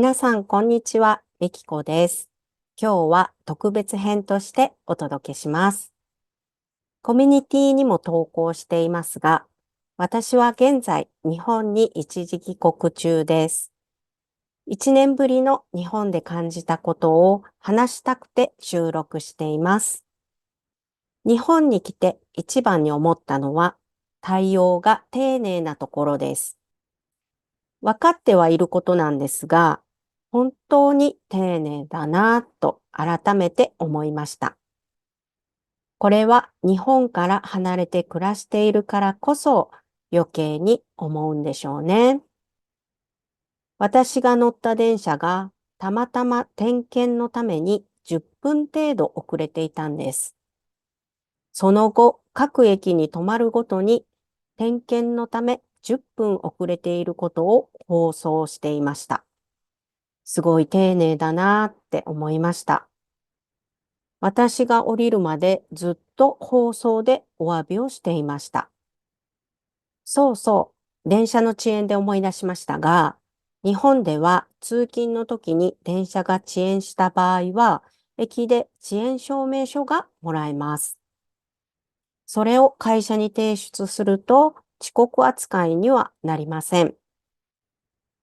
皆さん、こんにちは。みきこです。今日は特別編としてお届けします。コミュニティにも投稿していますが、私は現在、日本に一時帰国中です。1年ぶりの日本で感じたことを話したくて収録しています。日本に来て一番に思ったのは、対応が丁寧なところです。分かってはいることなんですが、本当に丁寧だなぁと改めて思いました。これは日本から離れて暮らしているからこそ余計に思うんでしょうね。私が乗った電車がたまたま点検のために10分程度遅れていたんです。その後、各駅に止まるごとに点検のため10分遅れていることを放送していました。すごい丁寧だなって思いました。私が降りるまでずっと放送でお詫びをしていました。そうそう、電車の遅延で思い出しましたが、日本では通勤の時に電車が遅延した場合は、駅で遅延証明書がもらえます。それを会社に提出すると遅刻扱いにはなりません。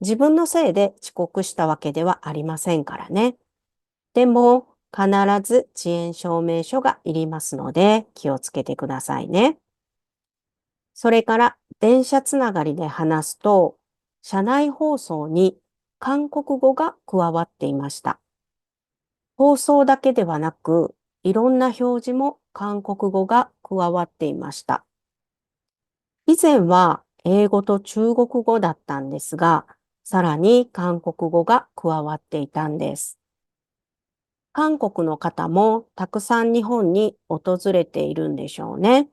自分のせいで遅刻したわけではありませんからね。でも、必ず遅延証明書がいりますので気をつけてくださいね。それから電車つながりで話すと、車内放送に韓国語が加わっていました。放送だけではなく、いろんな表示も韓国語が加わっていました。以前は英語と中国語だったんですが、さらに韓国語が加わっていたんです。韓国の方もたくさん日本に訪れているんでしょうね。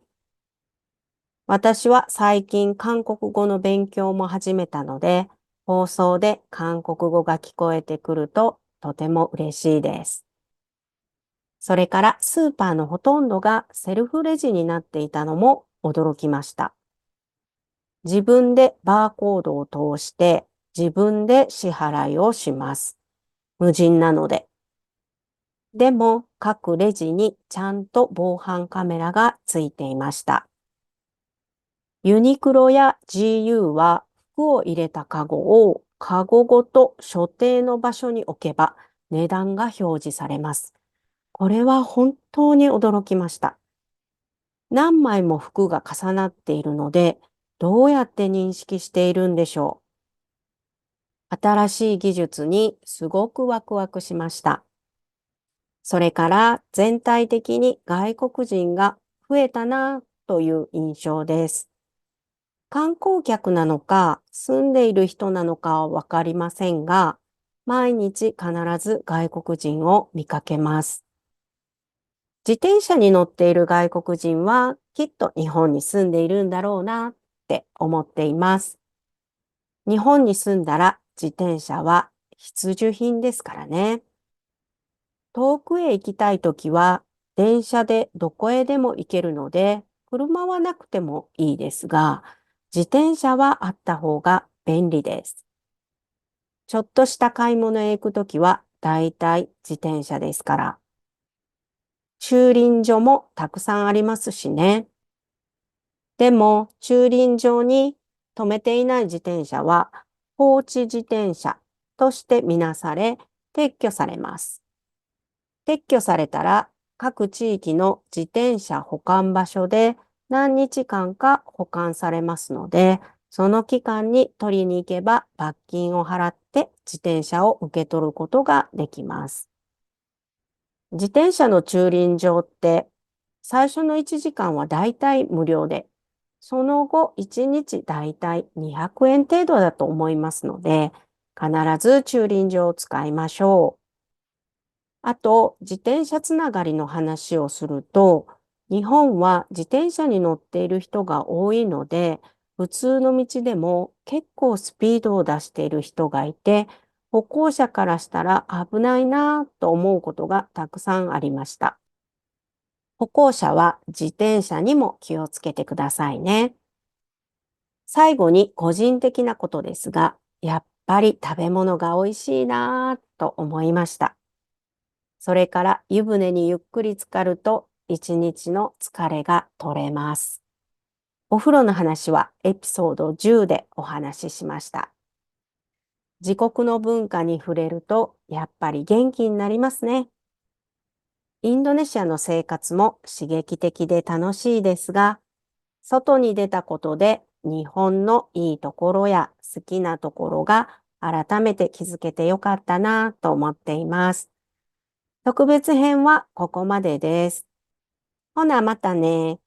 私は最近韓国語の勉強も始めたので、放送で韓国語が聞こえてくるととても嬉しいです。それからスーパーのほとんどがセルフレジになっていたのも驚きました。自分でバーコードを通して自分で支払いをします。無人なので。でも、各レジにちゃんと防犯カメラがついていました。ユニクロや GU は服を入れたカゴをカゴごと所定の場所に置けば値段が表示されます。これは本当に驚きました。何枚も服が重なっているので、どうやって認識しているんでしょう。新しい技術にすごくワクワクしました。それから全体的に外国人が増えたなという印象です。観光客なのか住んでいる人なのかはわかりませんが、毎日必ず外国人を見かけます。自転車に乗っている外国人はきっと日本に住んでいるんだろうなって思っています。日本に住んだら自転車は必需品ですからね。遠くへ行きたいときは、電車でどこへでも行けるので、車はなくてもいいですが、自転車はあった方が便利です。ちょっとした買い物へ行くときは、だいたい自転車ですから。駐輪場もたくさんありますしね。でも、駐輪場に止めていない自転車は、放置自転車としてみなされ、撤去されます。撤去されたら各地域の自転車保管場所で何日間か保管されますので、その期間に取りに行けば罰金を払って自転車を受け取ることができます。自転車の駐輪場って最初の1時間はだいたい無料で、その後1日だいたい200円程度だと思いますので、必ず駐輪場を使いましょう。あと、自転車つながりの話をすると、日本は自転車に乗っている人が多いので、普通の道でも結構スピードを出している人がいて、歩行者からしたら危ないなぁと思うことがたくさんありました。歩行者は自転車にも気をつけてくださいね。最後に個人的なことですが、やっぱり食べ物が美味しいなぁと思いました。それから湯船にゆっくり浸かると一日の疲れが取れます。お風呂の話はエピソード10でお話ししました。自国の文化に触れるとやっぱり元気になりますね。インドネシアの生活も刺激的で楽しいですが、外に出たことで日本のいいところや好きなところが改めて気づけてよかったなと思っています。特別編はここまでです。ほなまたね。